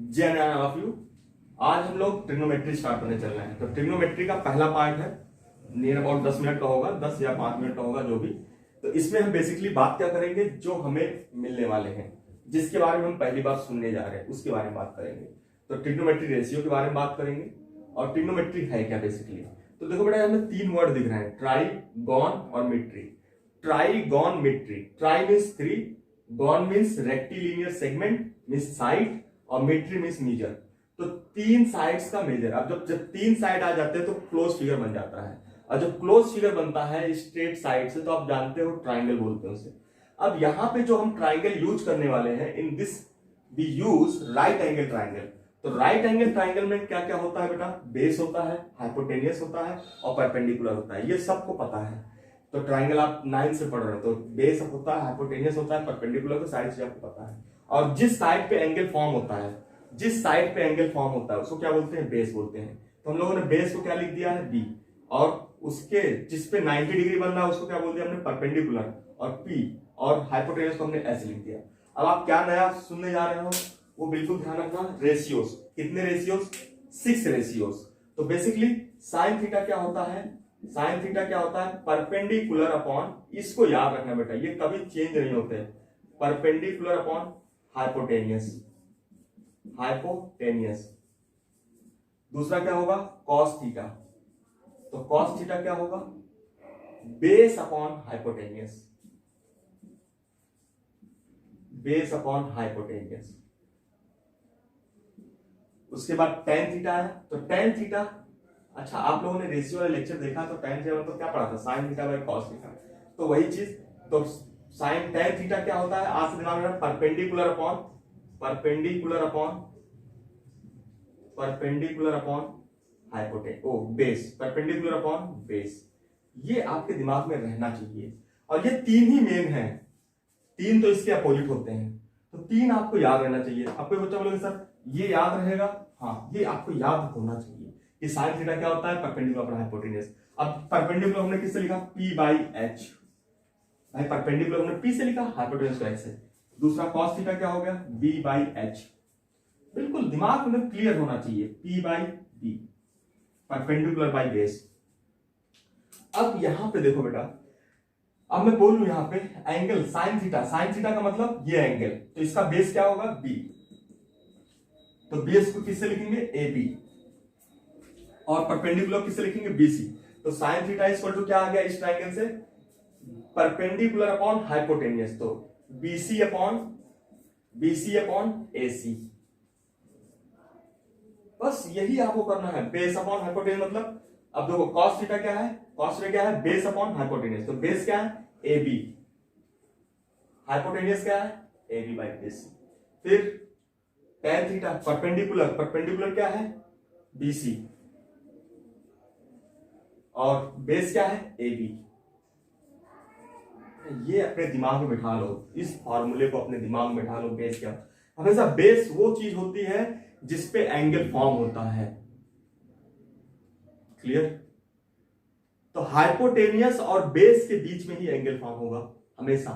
जय Narayan of you. आज हम लोग ट्रिग्नोमेट्री स्टार्ट करने चल रहे हैं। तो ट्रिग्नोमेट्री का पहला पार्ट है, नियर अबाउट 10 मिनट का होगा, 10 या 5 मिनट का होगा जो भी। तो इसमें हम बेसिकली बात क्या करेंगे, जो हमें मिलने वाले हैं, जिसके बारे में हम पहली बार सुनने जा रहे हैं, उसके बारे में बात करेंगे। तो ट्रिग्नोमेट्री रेशियो के बारे में बात करेंगे और ट्रिग्नोमेट्री है क्या बेसिकली। तो देखो बेटा, हमें 3 वर्ड दिख रहे हैं, ट्राई, गॉन और मिट्री। Try, gone, मिट्री। Try means 3, gone means rectilinear segment means side और मिट्री मीन्स मीजर। तो 3 साइड्स का मेजर। अब जब 3 साइड आ जाते हैं तो क्लोज फिगर बन जाता है, और जब क्लोज फिगर बनता है स्ट्रेट साइड से तो आप जानते हो ट्राइंगल बोलते हैं उसे। अब यहाँ पे जो हम ट्राइंगल यूज करने वाले हैं, in this we use right angle triangle. तो राइट एंगल ट्राइंगल में क्या क्या होता है बेटा, बेस होता है, हाइपोटेनियस होता है और परपेंडिकुलर होता है। ये सबको पता है। तो ट्राइंगल आप 9 से पढ़ रहे हो, तो बेस होता है, हाइपोटेनियस होता है, परपेंडिकुलर, तो सारी चीजें आपको पता है। और जिस साइड पे एंगल फॉर्म होता है, जिस साइड पे एंगल फॉर्म होता है उसको क्या बोलते हैं, बेस बोलते हैं। तो हम लोगों ने बेस को क्या लिख दिया है, बी, और उसके जिस पे 90 डिग्री बन रहा है उसको क्या बोल दिया हमने, परपेंडिकुलर, और पी, और हाइपोटेनियस को हमने ऐसे लिख दिया। अब आप क्या नया सुनने जा रहे हो वो बिल्कुल ध्यान रखना। रेशियोज, कितने रेशियोज, 6 रेशियोज। तो बेसिकली साइन थीटा क्या होता है, साइन थीटा क्या होता है, परपेंडिकुलर अपॉन, इसको याद रखना बेटा, ये कभी चेंज नहीं होते, परपेंडिकुलर अपॉन हाइपोटेनियस, हाइपोटेनियस। दूसरा क्या होगा, कॉस थीटा। तो कॉस थीटा क्या होगा, base upon hypotenuse, base upon hypotenuse. उसके बाद टेन थीटा है। तो टेन थीटा, अच्छा आप लोगों ने रेशियो वाला लेक्चर देखा तो टेन थीटा तो क्या पढ़ा था, sine theta by cos theta. तो वही चीज, तो साइन टेन थीटा क्या होता है, आज से दिमाग में, perpendicular upon, perpendicular upon, perpendicular upon hypotenuse, ओ बेस, परपेंडिकुलर अपॉन बेस। ये आपके दिमाग में रहना चाहिए। और ये 3 ही मेन है, 3 तो इसके अपोजिट होते हैं। तो 3 आपको याद रहना चाहिए। आपको बच्चा बोलोगे सर ये याद रहेगा, हाँ ये आपको याद होना चाहिए कि साइन थीटा क्या होता है, परपेंडिकुलर अपॉन हाइपोटेनियस। अब परपेंडिकुलर हमने किससे लिखा, P बाई H। भाई परपेंडिकुलर हमने P से लिखा, हाइपोटेनियस को H से। दूसरा कॉस थीटा क्या हो गया, B बाई H। बिल्कुल दिमाग में क्लियर होना चाहिए, P by B, perpendicular by base. अब यहां पे देखो बेटा, अब मैं बोलूं यहां पे angle sine theta, sine theta का मतलब ये एंगल, तो इसका बेस क्या होगा, B। तो बेस को किससे लिखेंगे, AB, और परपेंडिकुलर किससे लिखेंगे, BC। तो साइन थीटा इक्वल टू क्या आ गया इस ट्राइंगल से, परपेंडिकुलर अपॉन हाइपोटेनियस। तो BC upon, BC upon AC। बस यही आपको करना है, बेस अपॉन हाइपोटेनियस। मतलब अब देखो कॉस थीटा क्या है, कॉस थीटा क्या है, बेस अपॉन हाइपोटेनियस। तो बेस क्या है, AB, हाइपोटेनियस क्या है, AB बाई BC। फिर tan थीटा, परपेंडिकुलर, परपेंडिकुलर क्या है, BC, और बेस क्या है, AB। ये अपने दिमाग में बिठा लो, इस फॉर्मूले को अपने दिमाग में बिठा लो। बेस क्या, हमेशा बेस वो चीज होती है जिसपे एंगल फॉर्म होता है। क्लियर। तो हाइपोटेनियस और बेस के बीच में ही एंगल फॉर्म होगा हमेशा।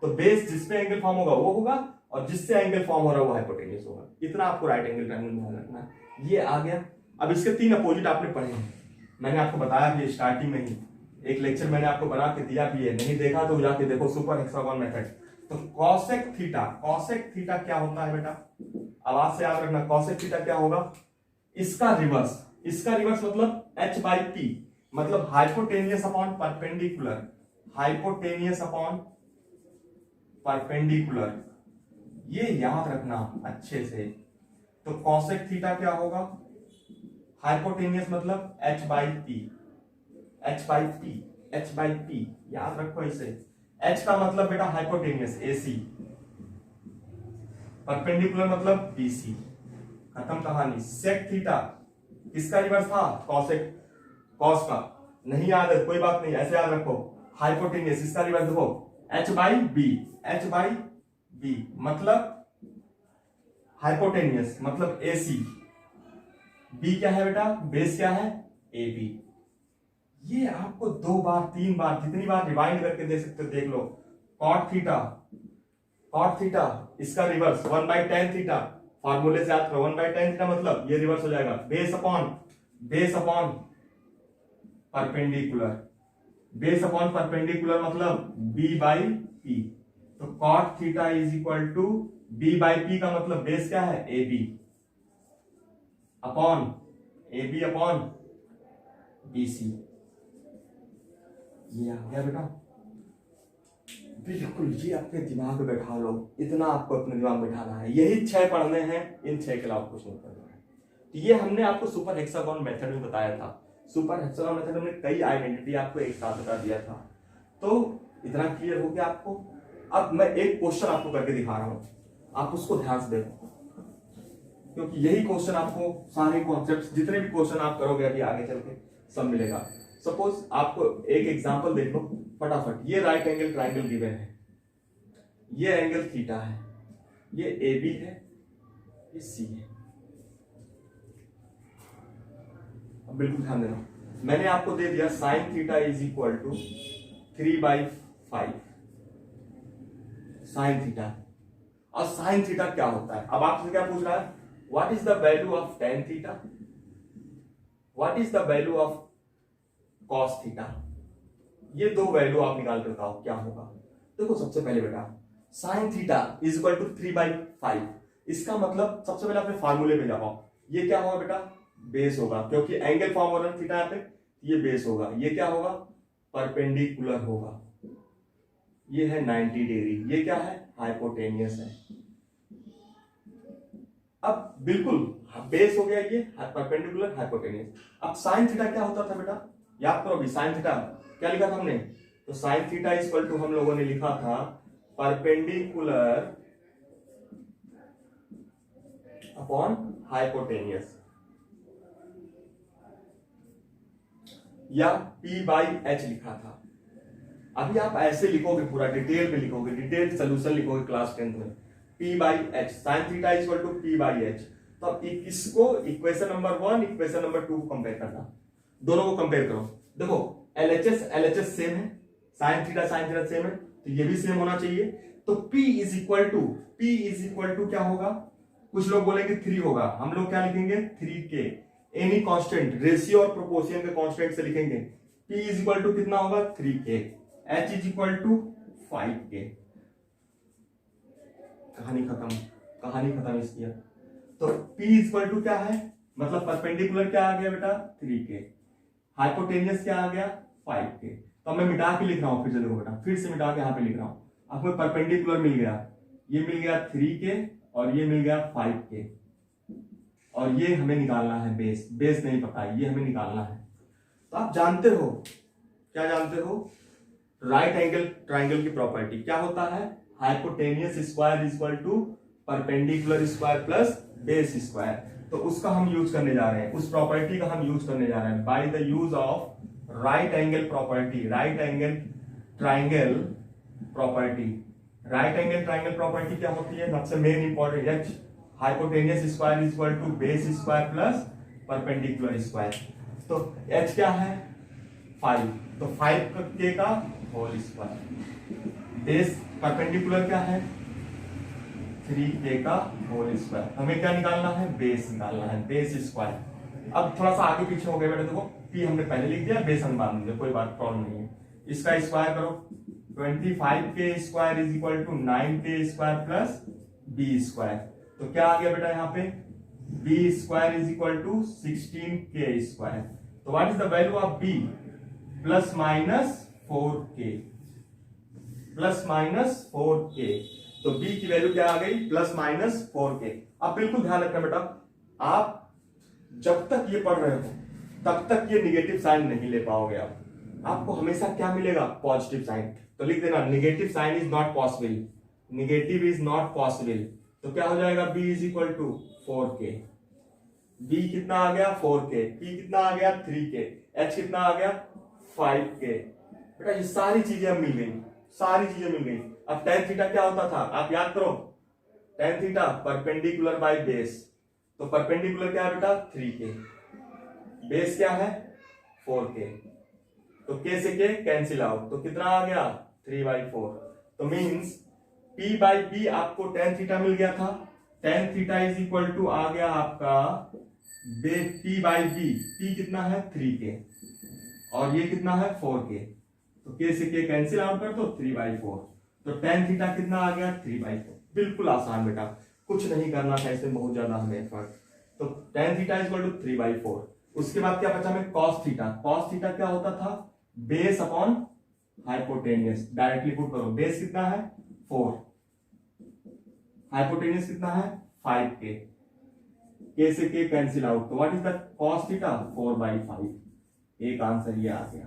तो बेस जिसपे एंगल फॉर्म होगा वो होगा, और जिससे एंगल फॉर्म हो रहा है वो हाइपोटेनियस होगा। इतना आपको राइट एंगल ट्रायंगल में ध्यान रखना है। ये आ गया। अब इसके 3 अपोजिट आपने पढ़े हैं, मैंने आपको बताया भी स्टार्टिंग में ही, एक लेक्चर मैंने आपको बना के दिया भी है, नहीं देखा तो जाके देखो, सुपर हेक्सागोन मेथड। तो कॉसेक थीटा, कॉसेक थीटा क्या होता है बेटा, आवाज से याद रखना, कॉसेक थीटा क्या होगा, इसका रिवर्स, इसका रिवर्स मतलब H बाई P, मतलब hypotenuse upon perpendicular, hypotenuse upon perpendicular. ये याद रखना अच्छे से। तो कॉसेक थीटा क्या होगा, हाइपोटेनियस मतलब H by P, H by P, H by P, याद रखो इसे। H का मतलब बेटा हाइपोटेनियस AC, परपेंडिकुलर मतलब BC। खत्म कहानी। सेक थीटा किसका रिवर्स था, कॉसेक, कॉस का। नहीं याद है कोई बात नहीं, ऐसे याद रखो, हाइपोटेनियस, इसका रिवर्स देखो, H by B, H by B मतलब हाइपोटेनियस मतलब AC। B क्या है बेटा, बेस क्या है, AB। ये आपको 2 बार 3 बार जितनी बार रिवाइंड करके दे सकते हो, देख लो। कॉट थीटा, कॉट थीटा इसका रिवर्स 1 बाई टेन थीटा, फॉर्मूले से याद करो 1/tan थीटा मतलब ये रिवर्स हो जाएगा base upon perpendicular, base upon perpendicular मतलब b/p। तो cot theta is equal to b/p का मतलब बेस क्या है ab अपॉन bc। ये आ गया बेटा, बिल्कुल ये अपने दिमाग में बैठा लो, इतना आपको अपने दिमाग में बैठाना है। यही 6 पढ़ने हैं, इन 6 के अलावा कुछ नहीं पढ़ना है। तो ये हमने आपको सुपर हेक्सागोन मेथड में बताया था। सुपर हेक्सागोन मेथड हमने कई आइडेंटिटी आपको एक साथ बता दिया था। तो इतना क्लियर हो गया आपको। अब मैं एक क्वेश्चन आपको करके दिखा रहा हूं, आप उसको ध्यान से देखो, क्योंकि यही क्वेश्चन आपको सारे कॉन्सेप्ट्स जितने भी क्वेश्चन आप करोगे अभी आगे चल के सब मिलेगा। सपोज आपको एक एग्जांपल देख लो फटाफट। ये राइट एंगल ट्राइंगल गिवन है, ये एंगल थीटा है, ये ए बी है, ये सी है। अब बिल्कुल ध्यान देना, मैंने आपको दे दिया sine theta is equal to 3/5 sine theta. और साइन थीटा क्या होता है? अब आपसे क्या पूछ रहा है, what is the value of tan theta, what is the value of cos theta. ये दो वैल्यू आप निकाल कर बताओ क्या होगा। देखो सबसे पहले बेटा sine theta is equal to 3/5, इसका मतलब सबसे पहले अपने फार्मूले पे जाओ। ये क्या होगा बेटा, बेस होगा, क्योंकि एंगल फॉर्म हो रहा है थीटा यहाँ पे, ये बेस होगा। ये क्या होगा, परपेंडिकुलर होगा। ये है 90 डिग्री, ये क्या है, हाइपोटेनियस है। अब बिल्कुल बेस हो गया, ये परपेंडिकुलर हाइपोटेनियस। अब साइन थीटा क्या होता था बेटा, याद करो अभी। साइन थीटा क्या लिखा था हमने, तो साइन थीटा इक्वल टू हम लोगों ने लिखा था परपेंडिकुलर अपॉन हाइपोटेनियस, या p/h लिखा था। अभी आप ऐसे लिखोगे, पूरा डिटेल में लिखोगे, डिटेल सोल्यूशन लिखोगे क्लास 10th में, p/h sine theta equal to p/h। तो अब इसको इक्वेशन नंबर 1 इक्वेशन नंबर 2 को कंपेयर करना, दोनों को कंपेयर करो। देखो LHS सेम है, साइन थीटा सेम है, तो ये भी सेम होना चाहिए। तो P इज इक्वल टू क्या होगा, कुछ लोग बोलेंगे 3 होगा, हम लोग क्या लिखेंगे 3K। एनी कांस्टेंट, रेशियो और प्रोपोर्शन के कांस्टेंट से लिखेंगे। P इज इक्वल टू कितना होगा 3K, H is equal to 5K। कहानी खत्म इसकी। तो P इज इक्वल टू क्या है, मतलब परपेंडिकुलर क्या आ गया बेटा 3K, हाइपोटेनियस क्या आ गया 5K। तो मैं मिटा के लिख रहा हूं, फिर से देखो बेटा, फिर से मिटा के यहां पे लिख रहा हूं। आपको परपेंडिकुलर मिल गया, ये मिल गया 3K और ये मिल गया 5K, और ये हमें निकालना है बेस नहीं पता है, ये हमें निकालना है। तो आप जानते हो, क्या जानते हो, राइट एंगल ट्राइंगल की प्रॉपर्टी क्या होता है, hypotenuse square equal to perpendicular square plus base square. तो उसका हम यूज करने जा रहे हैं, उस प्रॉपर्टी का हम यूज करने जा रहे हैं by the use of right angle property, right angle triangle property. Right angle triangle property क्या होती है, सबसे main important, H hypotenuse square equal to base square plus perpendicular square. तो एच क्या है 5, तो 5K का होल स्क्वायर, बेस परपेंडिकुलर क्या है 3K का होल स्क्वायर। हमें क्या निकालना है, बेस निकालना है, बेस स्क्वायर। अब थोड़ा सा आगे पीछे हो गया बेटा, देखो P हमने पहले लिख दिया, बेस हम बाद में, कोई बात प्रॉब्लम नहीं है। इसका स्क्वायर करो, 25K square is equal to 9K square plus B square. तो क्या आ गया बेटा यहाँ पे, B square is equal to 16K square. तो what is the value of B, plus minus 4K, plus minus 4K। तो B की वैल्यू क्या आ गई, प्लस माइनस 4K। अब बिल्कुल ध्यान रखना बेटा, आप जब तक ये पढ़ रहे हो तब तक ये निगेटिव साइन नहीं ले पाओगे। आपको हमेशा क्या मिलेगा, पॉजिटिव साइन। तो लिख देना negative sign is not possible, negative is not possible. तो क्या हो जाएगा, B is equal to 4K। B कितना आ गया 4K, P कितना आ गया 3K, H कितना आ गया 5K। बेटा ये सारी चीजें मिल गई, सारी चीजें मिल गई। अब tan थीटा क्या होता था, आप याद करो, tan theta perpendicular by base. तो परपेंडिकुलर क्या है बेटा 3K, बेस क्या है 4K। तो K से K कैंसिल आउट, तो कितना आ गया 3/4। तो मींस P/B आपको tan थीटा मिल गया था, tan theta is equal to आ गया आपका p बाई बी। p कितना है 3k और ये कितना है 4k, तो k से k कैंसिल आउट कर दो 3/4, तो tan थीटा कितना आ गया 3/4। बिल्कुल आसान बेटा, कुछ नहीं करना था इसमें बहुत ज्यादा हमें एफर्ट। तो tan theta is equal to 3/4। उसके बाद क्या बचा हमें cos थीटा। cos थीटा क्या होता था base upon hypotenuse. Directly put करो, बेस कितना है 4, हाइपोटेनियस कितना है 5k, k से k कैंसिल आउट, तो what is the cos theta 4/5। एक आंसर ये आ गया।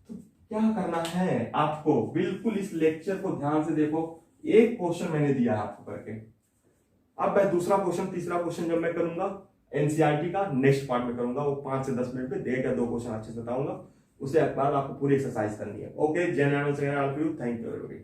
तो क्या करना है आपको, बिल्कुल इस लेक्चर को ध्यान से देखो, एक क्वेश्चन मैंने दिया है आपको करके। अब मैं दूसरा क्वेश्चन तीसरा क्वेश्चन जब मैं करूंगा एनसीईआरटी का नेक्स्ट पार्ट में करूंगा, वो 5 से 10 मिनट में एक या दो क्वेश्चन अच्छे से बताऊंगा, उसके बाद आपको पूरी एक्सरसाइज करनी है। Okay, thank you everybody.